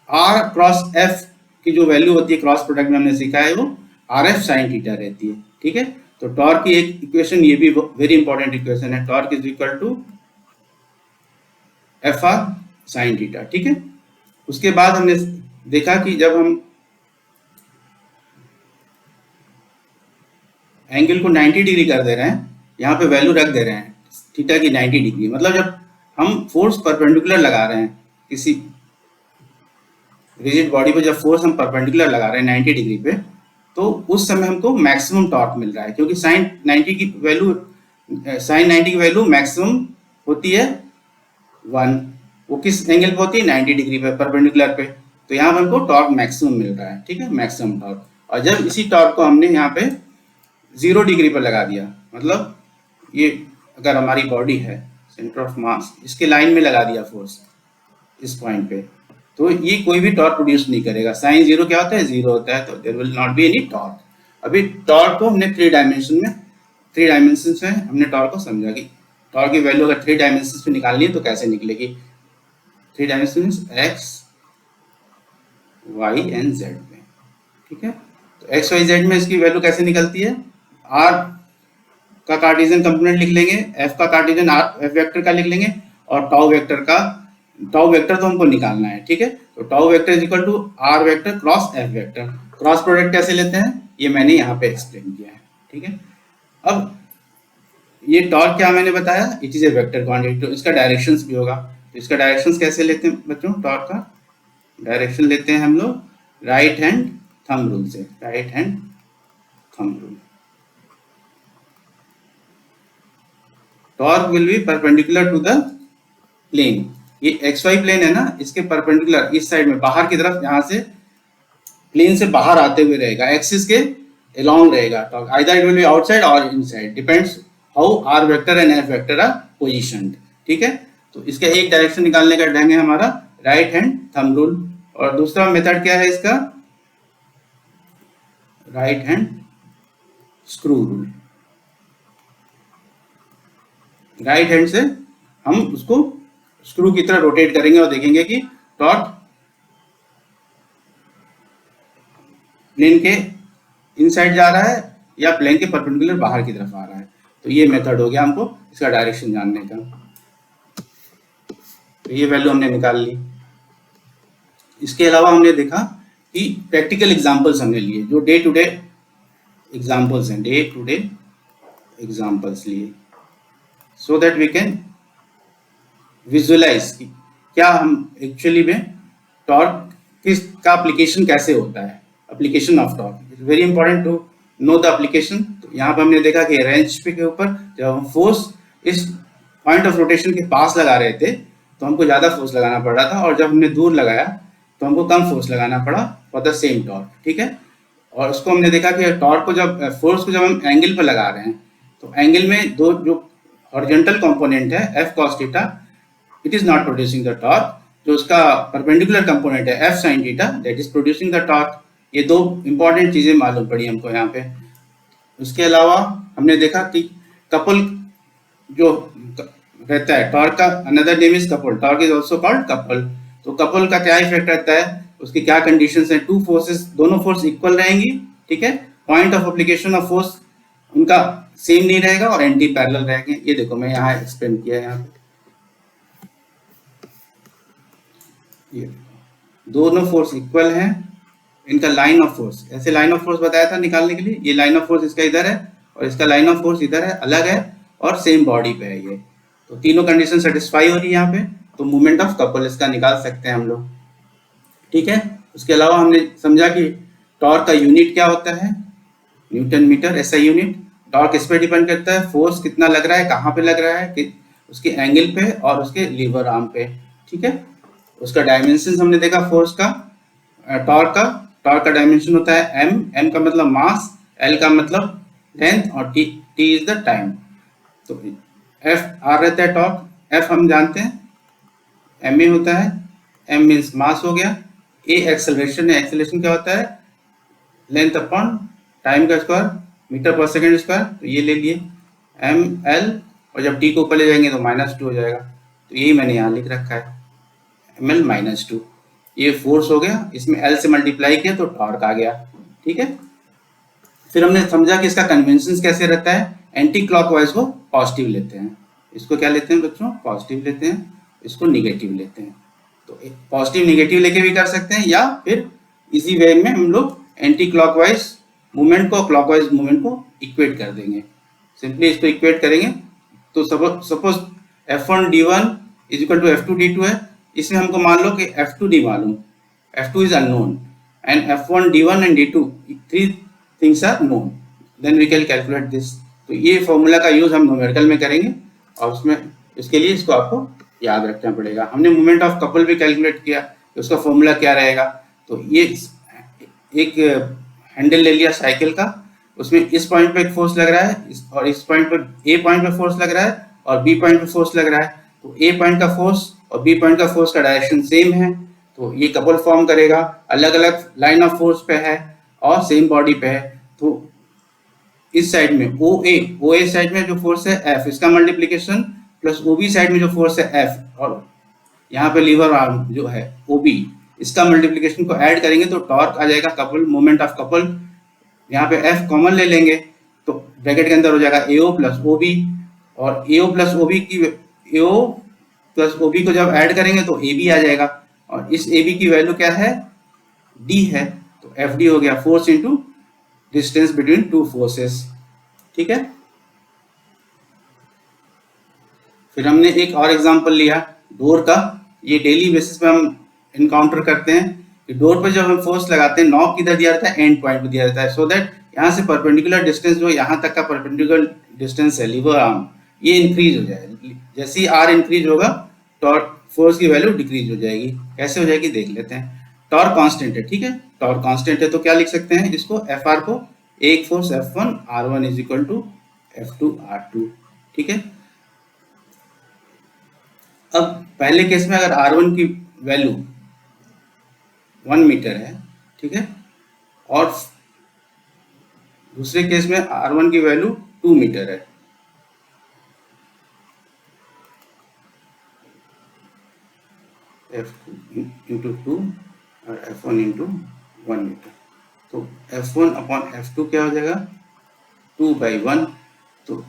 आर क्रॉस एफ की जो वैल्यू होती है क्रॉस प्रोडक्ट में हमने सीखा है वो आर एफ साइन थीटा रहती है, ठीक है। तो टॉर्क की एक इक्वेशन, ये भी वेरी इंपॉर्टेंट इक्वेशन है, torque is equal to F R sine theta, ठीक है। उसके बाद हमने देखा कि जब हम एंगल को 90 डिग्री कर दे रहे हैं, यहाँ पे वैल्यू रख दे रहे हैं थीटा की 90 डिग्री, मतलब जब हम फोर्स परपेंडिकुलर लगा रहे हैं किसी रिजिड बॉडी पे, जब फोर्स हम परपेंडिकुलर लगा रहे हैं 90 डिग्री पे, तो उस समय हमको मैक्सिमम टॉर्क मिल रहा है, क्योंकि साइन 90 की वैल्यू मैक्सिमम होती है 1। वो किस एंगल पे होती है, 90 डिग्री पे परपेंडिकुलर पे। तो यहाँ पर हमको टॉर्क मैक्सिमम मिल रहा है, ठीक है, मैक्सिमम टॉर्क। और जब इसी टॉर्क को हमने यहाँ पे 0 डिग्री पर लगा दिया, मतलब ये अगर हमारी बॉडी है सेंटर ऑफ मास, इसके लाइन में लगा दिया फोर्स इस पॉइंट पे, तो ये कोई भी टॉर्क प्रोड्यूस नहीं करेगा। साइन 0 क्या होता है, 0 होता है, तो there will not be any torque. अभी टॉर्क को हमने थ्री डायमेंशन में हमने टॉर्क को समझा कि टॉर्क की वैल्यू अगर 3 डायमेंशन में निकालनी है तो कैसे निकलेगी। 3 dimension X Y and Z में, ठीक है। तो एक्स वाई जेड में इसकी वैल्यू कैसे निकलती है, आर का कार्टेशियन कंपोनेंट लिख लेंगे, एफ का कार्टेशियन एफ वेक्टर का लिख लेंगे, और टाउ वेक्टर तो हमको निकालना है, ठीक है। तो tau vector is equal to R vector cross F vector. Cross product कैसे लेते हैं ये मैंने यहाँ पे एक्सप्लेन किया है, ठीक है। अब ये टॉर्क क्या मैंने बताया, it is a vector quantity, तो इसका डायरेक्शंस भी होगा। तो इसका डायरेक्शंस कैसे लेते हैं बच्चों, टॉर्क का डायरेक्शन लेते हैं हम लोग राइट हैंड थंब रूल से, right hand thumb rule. Torque will be perpendicular to the plane. ये एक्स वाई प्लेन है ना, इसके परपेंडिकुलर इस साइड में बाहर की तरफ, यहाँ से प्लेन से बाहर आते हुए रहेगा, एक्सिस के along रहेगा। Torque either it will be outside और inside, depends how R vector and F vector are positioned, ठीक है। तो इसका एक डायरेक्शन निकालने का ढंग है हमारा राइट हैंड थंब रूल, और दूसरा मेथड क्या है इसका, right hand screw rule. Right hand से हम उसको स्क्रू की तरह रोटेट करेंगे और देखेंगे कि टॉर्क प्लेन के इनसाइड जा रहा है या प्लेन के परपेंडिकुलर बाहर की तरफ आ रहा है। तो ये मेथड हो गया हमको इसका डायरेक्शन जानने का। तो ये वैल्यू हमने निकाल ली। इसके अलावा हमने देखा कि प्रैक्टिकल एग्जांपल्स हमने लिए, जो डे टू डे एग्जांपल्स हैं, डे टू डे एग्जांपल्स लिए, so that we can visualise कि क्या हम एक्चुअली में टॉर्क का एप्लीकेशन कैसे होता है, application of torque. It's very important to know the application. तो यहाँ पर हमने देखा कि रेंच पे के ऊपर जब हम फोर्स इस पॉइंट ऑफ रोटेशन के पास लगा रहे थे तो हमको ज़्यादा फोर्स लगाना पड़ रहा था, और जब हमने दूर लगाया तो हमको कम फोर्स लगाना पड़ा फॉर द सेम टॉर्क, ठीक है। और उसको हमने देखा कि टॉर्क को जब फोर्स को जब हम एंगल पर लगा रहे हैं तो एंगल में दो जो हॉरिजॉन्टल कंपोनेंट है F cos theta, it is not producing the torque. जो उसका परपेंडिकुलर कंपोनेंट है F sine theta, that is producing the torque. ये दो इंपॉर्टेंट चीजें मालूम पड़ी हमको यहाँ पे। उसके अलावा हमने देखा कि कपल जो रहता है टॉर्क का another name is couple, torque is also called couple. तो कपल का क्या इफेक्ट रहता है, उसकी क्या कंडीशंस हैं, टू फोर्सेस, दोनों फोर्स इक्वल रहेंगी, ठीक है। Point of application of force उनका सेम नहीं रहेगा और एंटी पैरेलल रहेंगे। ये देखो मैं यहाँ एक्सप्लेन किया है, यहाँ पे ये दोनों फोर्स इक्वल हैं इनका लाइन ऑफ फोर्स, ऐसे लाइन ऑफ फोर्स बताया था निकालने के लिए। ये लाइन ऑफ फोर्स इसका इधर है और इसका लाइन ऑफ फोर्स इधर है, अलग है और सेम बॉडी पे है ये। तो तीनों कंडीशन सेटिस्फाई हो रही है यहाँ पे, तो मोमेंट ऑफ कपल इसका निकाल सकते हैं हम लोग। ठीक है, उसके अलावा हमने समझा कि टॉर्क का यूनिट क्या होता है, newton metre SI unit. Torque इस पे डिपेंड करता है फोर्स कितना लग रहा है, कहाँ पे लग रहा है, कि उसके एंगल पे और उसके लीवर आर्म पे। ठीक है, उसका डायमेंशन हमने देखा फोर्स का, टॉर्क का डायमेंशन होता है एम, एम का मतलब मास, एल का मतलब लेंथ और T, T is the time. तो एफ आर रहता है टॉर्क, एफ हम जानते हैं एम ए होता है, एम मीन्स मास हो गया, ए एक्सेलरेशन है, एक्सेलरेशन क्या होता है लेंथ अपॉन टाइम का स्क्वायर मीटर पर सेकेंड स्क्वायर, तो ये ले लिए एम एल, और जब टी को ऊपर ले जाएंगे तो -2 हो जाएगा, तो यही मैंने यहाँ लिख रखा है एम एल -2। ये फोर्स हो गया, इसमें एल से मल्टीप्लाई किया तो टॉर्क आ गया। ठीक है, फिर हमने समझा कि इसका कन्वेंशन कैसे रहता है, एंटी क्लॉकवाइज को पॉजिटिव लेते हैं, इसको क्या लेते हैं बच्चों पॉजिटिव लेते हैं, इसको निगेटिव लेते हैं। तो पॉजिटिव निगेटिव लेके भी कर सकते हैं, या फिर इसी वे में हम लोग एंटी क्लॉकवाइज मूवमेंट को क्लॉकवाइज मूवमेंट को इक्वेट कर देंगे। सिंपली इसको इक्वेट करेंगे तो suppose F1d1 is equal to F2d2 है, इसमें हमको मान लो कि F2 नहीं मालूम, F2 is unknown and F1d1 and d2 three things are known, then we can calculate this. तो ये फॉर्मूला का यूज हम न्यूमेरिकल में करेंगे, और उसमें इसके लिए इसको आपको याद रखना पड़ेगा। हमने मोमेंट ऑफ कपल भी कैलकुलेट किया, उसका फॉर्मूला क्या रहेगा, तो ये एक हैंडल ले लिया साइकिल का, उसमें इस पॉइंट पे एक फोर्स लग रहा है और इस पॉइंट पे ए पॉइंट पे फोर्स लग रहा है और बी पॉइंट पे फोर्स लग रहा है, तो ए पॉइंट का फोर्स और बी पॉइंट का फोर्स का डायरेक्शन सेम है, तो ये कपल फॉर्म करेगा। अलग अलग लाइन ऑफ फोर्स पे है और सेम बॉडी पे है, तो इस साइड में ओ ए साइड में जो फोर्स है एफ, इसका multiplication plus O B side में जो फोर्स है एफ, और यहाँ पे लीवर आर्म जो है ओ बी, इसका मल्टीप्लीकेशन को ऐड करेंगे तो टॉर्क आ जाएगा कपल, मोमेंट ऑफ कपल। यहाँ पे एफ कॉमन ले लेंगे तो ब्रैकेट के अंदर हो जाएगा एओ प्लस ओ बी, और एओ प्लस ओ बी की एओ प्लस ओ बी को जब ऐड करेंगे तो ए बी आ जाएगा, और इस ए बी की वैल्यू क्या है डी है, तो एफ डी हो गया force into distance between two forces. ठीक है, फिर हमने एक और एग्जांपल लिया डोर का, ये डेली बेसिस पे हम इनकाउंटर करते हैं कि डोर पे जब हम फोर्स लगाते हैं, नॉब किधर दिया जाता है एंड पॉइंट पे दिया जाता है, सो दैट यहाँ से परपेंडिकुलर डिस्टेंस जो यहाँ तक का परपेंडिकुलर डिस्टेंस है लीवर आर्म, ये इंक्रीज हो जाएगा। जैसे ही आर इंक्रीज होगा टॉर्क फोर्स की वैल्यू डिक्रीज हो जाएगी। कैसे हो जाएगी देख लेते हैं। टॉर्क कांस्टेंट है, ठीक है, टॉर्क कांस्टेंट है तो क्या लिख सकते हैं इसको, एफ आर को एक force F1 R1 is equal to F2 R2। ठीक है, अब पहले केस में अगर R1 की वैल्यू 1 मीटर है, ठीक है, और दूसरे केस में R1 की वैल्यू 2 मीटर है, F2 इंटू 2 और F1 इंटू 1 मीटर, तो F1 अपॉन F2 क्या हो जाएगा 2/1, तो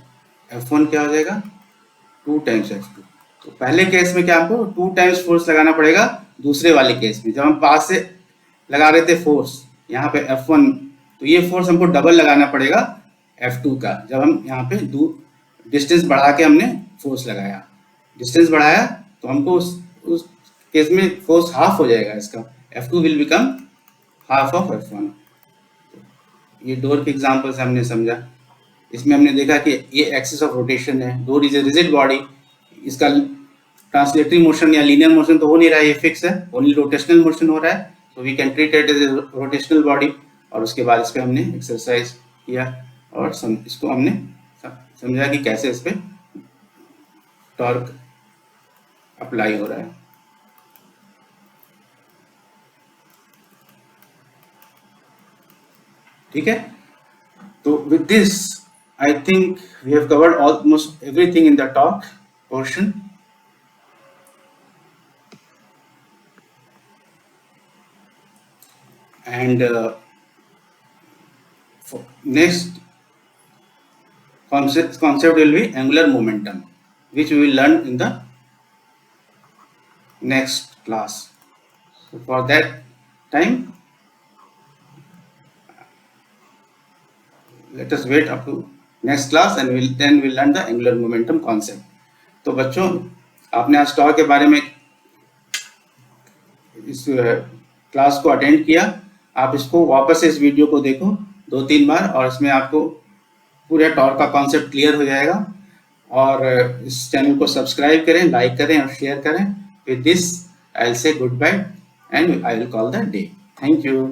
F1 क्या हो जाएगा 2 टाइम्स F2। तो पहले केस में क्या हमको 2 टाइम्स फोर्स लगाना पड़ेगा, दूसरे वाले केस में जब हम पास से लगा रहे थे फोर्स यहाँ पे F1, तो ये फोर्स हमको डबल लगाना पड़ेगा F2 का, जब हम यहाँ पे डिस्टेंस बढ़ा के हमने फोर्स लगाया, डिस्टेंस बढ़ाया तो हमको उस केस में फोर्स हाफ हो जाएगा इसका, F2 will become half of F1। ये डोर के एग्जाम्पल से हमने समझा, इसमें हमने देखा कि ये एक्सिस ऑफ रोटेशन है, door is a rigid body, इसका ट्रांसलेटरी मोशन या लीनियर मोशन तो हो नहीं रहा है, ये फिक्स है, ओनली रोटेशनल मोशन हो रहा है, तो we can treat it as a rotational body. और उसके बाद इस पर हमने एक्सरसाइज किया और इसको हमने समझा कि कैसे इस पर टॉर्क अप्लाई हो रहा है। ठीक है, तो with this I think we have covered almost everything in the talk portion. And next concept will be angular momentum, which we will learn in the next class. So for that time, let us wait up to next class and we'll learn the angular momentum concept. तो बच्चों, आपने आज torque के बारे में इस class को attend किया। आप इसको वापस से इस वीडियो को देखो 2-3 बार, और इसमें आपको पूरे टॉर्क का कॉन्सेप्ट क्लियर हो जाएगा। और इस चैनल को सब्सक्राइब करें, लाइक करें और शेयर करें। With this I will say goodbye and I will call the day. Thank you.